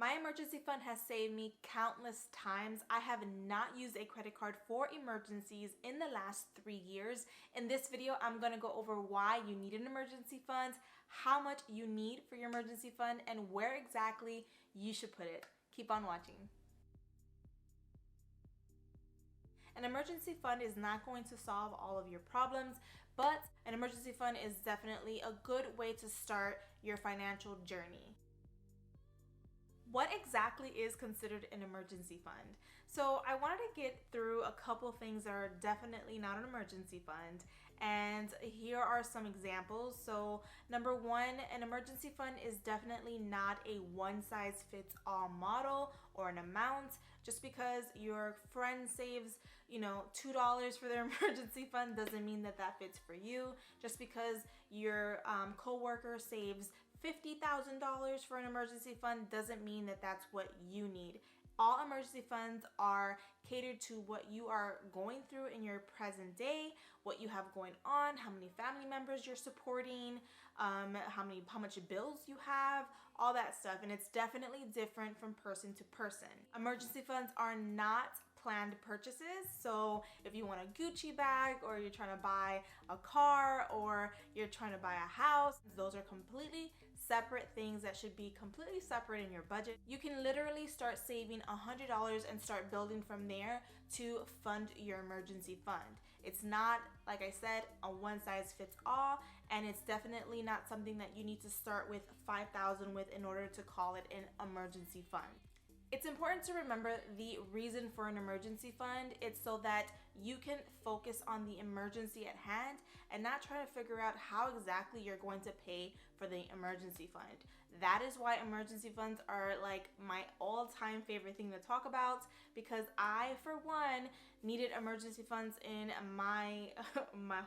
My emergency fund has saved me countless times. I have not used a credit card for emergencies in the last 3 years. In this video, I'm gonna go over why you need an emergency fund, how much you need for your emergency fund, and where exactly you should put it. Keep on watching. An emergency fund is not going to solve all of your problems, but an emergency fund is definitely a good way to start your financial journey. What exactly is considered an emergency fund? So I wanted to get through a couple things that are definitely not an emergency fund, and here are some examples. So number one, an emergency fund is definitely not a one-size-fits-all model or an amount. Just because your friend saves, $2 for their emergency fund doesn't mean that that fits for you. Just because your coworker saves $50,000 for an emergency fund doesn't mean that that's what you need. All emergency funds are catered to what you are going through in your present day, what you have going on, how many family members you're supporting, how much bills you have, all that stuff. And it's definitely different from person to person. Emergency funds are not planned purchases. So if you want a Gucci bag, or you're trying to buy a car, or you're trying to buy a house, those are completely separate things that should be completely separate in your budget. You can literally start saving $100 and start building from there to fund your emergency fund. It's not, like I said, a one size fits all, and it's definitely not something that you need to start with $5,000 with in order to call it an emergency fund. It's important to remember the reason for an emergency fund. It's so that you can focus on the emergency at hand and not try to figure out how exactly you're going to pay for the emergency fund. That is why emergency funds are like my all-time favorite thing to talk about, because I, for one, needed emergency funds in my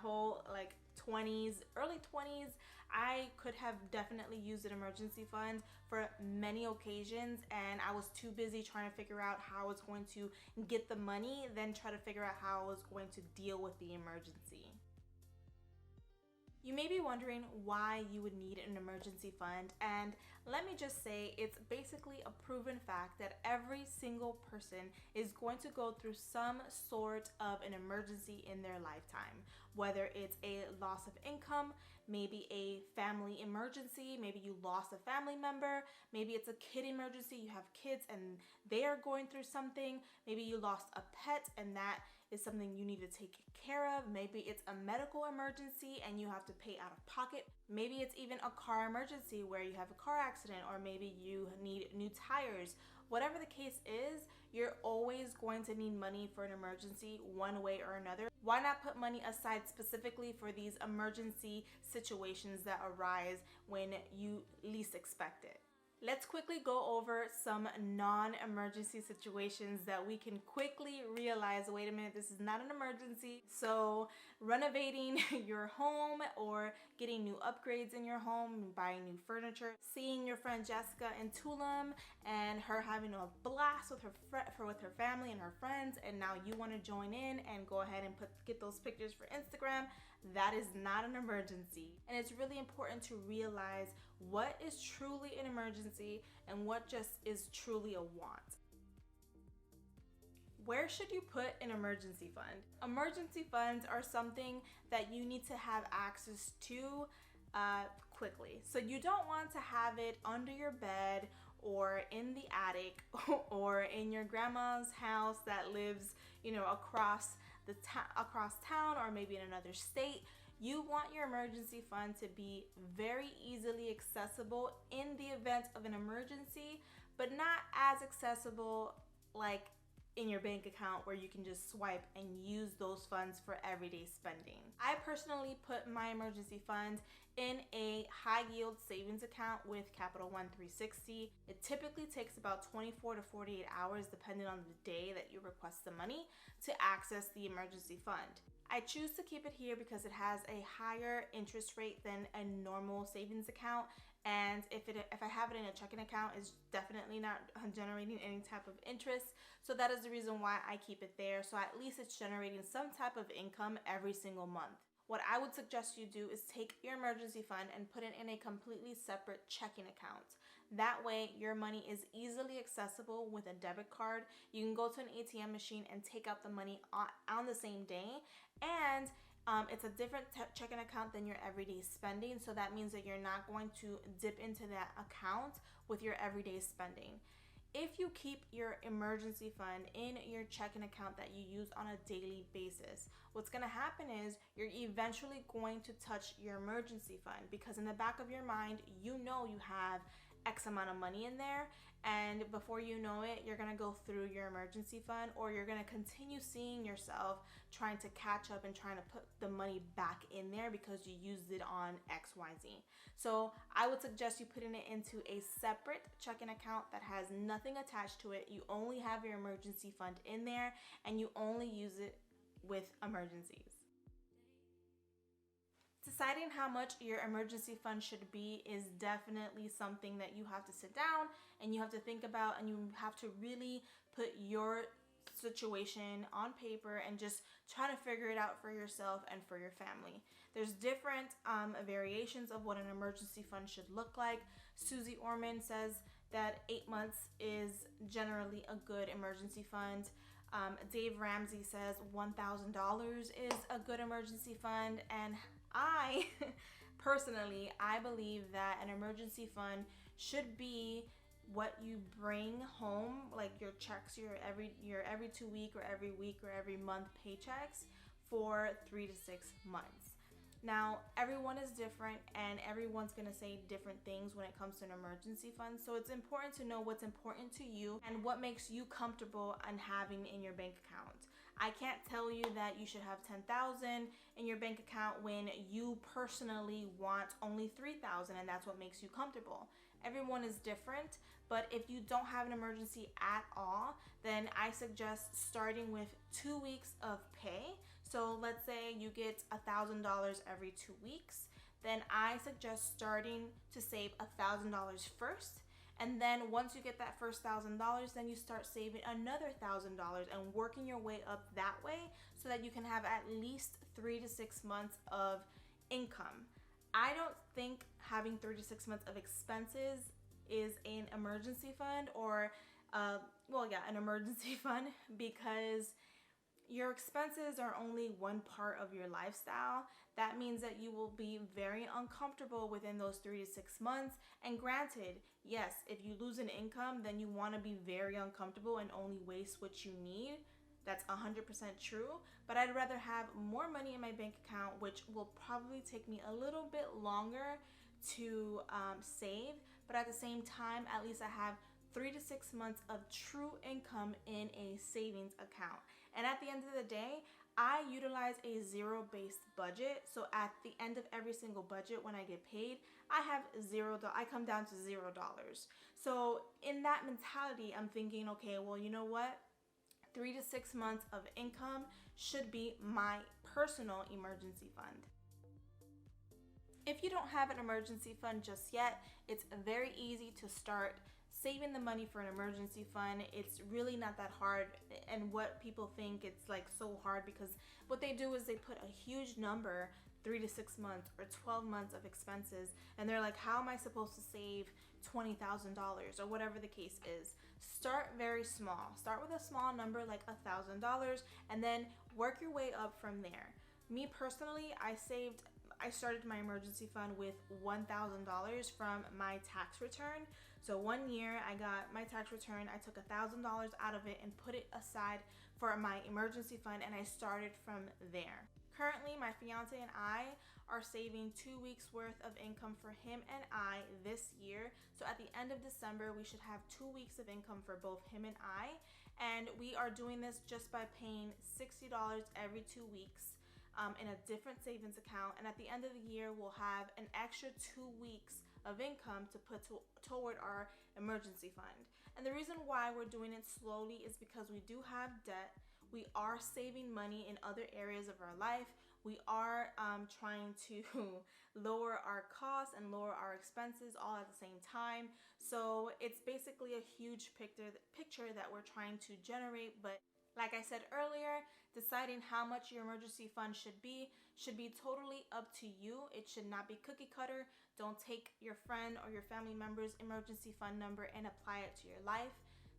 whole early 20s. I could have definitely used an emergency fund for many occasions, and I was too busy trying to figure out how I was going to get the money than try to figure out how I was going to deal with the emergency. You may be wondering why you would need an emergency fund, and let me just say it's basically a proven fact that every single person is going to go through some sort of an emergency in their lifetime. Whether it's a loss of income, maybe a family emergency, maybe you lost a family member, maybe it's a kid emergency, you have kids and they are going through something, maybe you lost a pet and that is something you need to take care of, maybe it's a medical emergency and you have to pay out of pocket, maybe it's even a car emergency where you have a car accident, or maybe you need new tires. Whatever the case is, you're always going to need money for an emergency one way or another. Why not put money aside specifically for these emergency situations that arise when you least expect it? Let's quickly go over some non-emergency situations that we can quickly realize, wait a minute, this is not an emergency. So renovating your home, or getting new upgrades in your home, buying new furniture, seeing your friend Jessica in Tulum and her having a blast with her family and her friends, and now you want to join in and go ahead and get those pictures for Instagram. That is not an emergency. And it's really important to realize what is truly an emergency and what just is truly a want. Where should you put an emergency fund? Emergency funds are something that you need to have access to quickly. So you don't want to have it under your bed, or in the attic, or in your grandma's house that lives, across town, or maybe in another state. You want your emergency fund to be very easily accessible in the event of an emergency, but not as accessible like in your bank account where you can just swipe and use those funds for everyday spending. I personally put my emergency fund in a high yield savings account with Capital One 360. It typically takes about 24 to 48 hours, depending on the day that you request the money, to access the emergency fund. I choose to keep it here because it has a higher interest rate than a normal savings account, and if I have it in a checking account, it's definitely not generating any type of interest. So that is the reason why I keep it there, so at least it's generating some type of income every single month. What I would suggest you do is take your emergency fund and put it in a completely separate checking account. That way, your money is easily accessible with a debit card. You can go to an ATM machine and take out the money on the same day. And it's a different checking account than your everyday spending. So that means that you're not going to dip into that account with your everyday spending. If you keep your emergency fund in your checking account that you use on a daily basis, what's going to happen is you're eventually going to touch your emergency fund, because in the back of your mind, you know you have X amount of money in there, and before you know it, you're going to go through your emergency fund, or you're going to continue seeing yourself trying to catch up and trying to put the money back in there because you used it on XYZ. So I would suggest you putting it into a separate checking account that has nothing attached to it. You only have your emergency fund in there, and you only use it with emergencies. Deciding how much your emergency fund should be is definitely something that you have to sit down and you have to think about, and you have to really put your situation on paper and just try to figure it out for yourself and for your family. There's different variations of what an emergency fund should look like. Susie Orman says that 8 months is generally a good emergency fund. Dave Ramsey says $1,000 is a good emergency fund, and I personally, I believe that an emergency fund should be what you bring home, like your checks, your every 2 week or every week or every month paychecks for 3 to 6 months. Now, everyone is different and everyone's going to say different things when it comes to an emergency fund. So it's important to know what's important to you and what makes you comfortable and having in your bank account. I can't tell you that you should have $10,000 in your bank account when you personally want only $3,000 and that's what makes you comfortable. Everyone is different, but if you don't have an emergency at all, then I suggest starting with 2 weeks of pay. So let's say you get $1,000 every 2 weeks, then I suggest starting to save $1,000 first. And then once you get that first $1,000, then you start saving another $1,000 and working your way up that way so that you can have at least 3 to 6 months of income. I don't think having 3 to 6 months of expenses is an emergency fund or, an emergency fund, because your expenses are only one part of your lifestyle. That means that you will be very uncomfortable within those 3 to 6 months. And granted, yes, if you lose an income, then you want to be very uncomfortable and only waste what you need. That's 100% true. But I'd rather have more money in my bank account, which will probably take me a little bit longer to save. But at the same time, at least I have 3 to 6 months of true income in a savings account. And at the end of the day, I utilize a zero-based budget. So at the end of every single budget, when I get paid, I have I come down to $0. So in that mentality, I'm thinking, okay, well, you know what? 3 to 6 months of income should be my personal emergency fund. If you don't have an emergency fund just yet, it's very easy to start saving the money for an emergency fund. It's really not that hard, and what people think it's like so hard, because what they do is they put a huge number, 3 to 6 months or 12 months of expenses, and they're like, how am I supposed to save $20,000 or whatever the case is? Start very small. Start with a small number like $1,000 and then work your way up from there. Me personally, I started my emergency fund with $1,000 from my tax return. So 1 year I got my tax return, I took $1,000 out of it and put it aside for my emergency fund, and I started from there. Currently, my fiance and I are saving 2 weeks worth of income for him and I this year. So at the end of December, we should have 2 weeks of income for both him and I. And we are doing this just by paying $60 every 2 weeks in a different savings account. And at the end of the year, we'll have an extra 2 weeks of income to put toward our emergency fund. And the reason why we're doing it slowly is because we do have debt. We are saving money in other areas of our life. We are trying to lower our costs and lower our expenses all at the same time. So it's basically a huge picture that we're trying to generate, but Like I said earlier, deciding how much your emergency fund should be totally up to you. It should not be cookie cutter. Don't take your friend or your family member's emergency fund number and apply it to your life.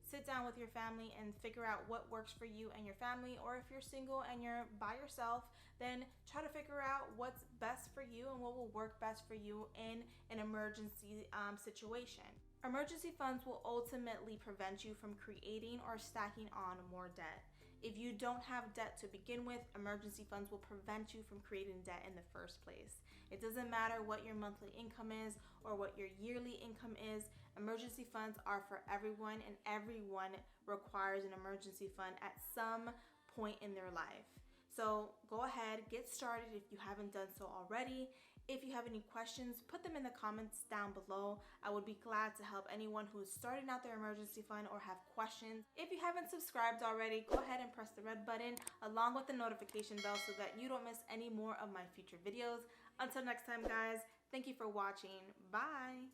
Sit down with your family and figure out what works for you and your family, or if you're single and you're by yourself, then try to figure out what's best for you and what will work best for you in an emergency situation. Emergency funds will ultimately prevent you from creating or stacking on more debt. If you don't have debt to begin with, emergency funds will prevent you from creating debt in the first place. It doesn't matter what your monthly income is or what your yearly income is. Emergency funds are for everyone, and everyone requires an emergency fund at some point in their life. So go ahead, get started if you haven't done so already. If you have any questions, put them in the comments down below. I would be glad to help anyone who is starting out their emergency fund or have questions. If you haven't subscribed already, go ahead and press the red button along with the notification bell so that you don't miss any more of my future videos. Until next time, guys, thank you for watching. Bye.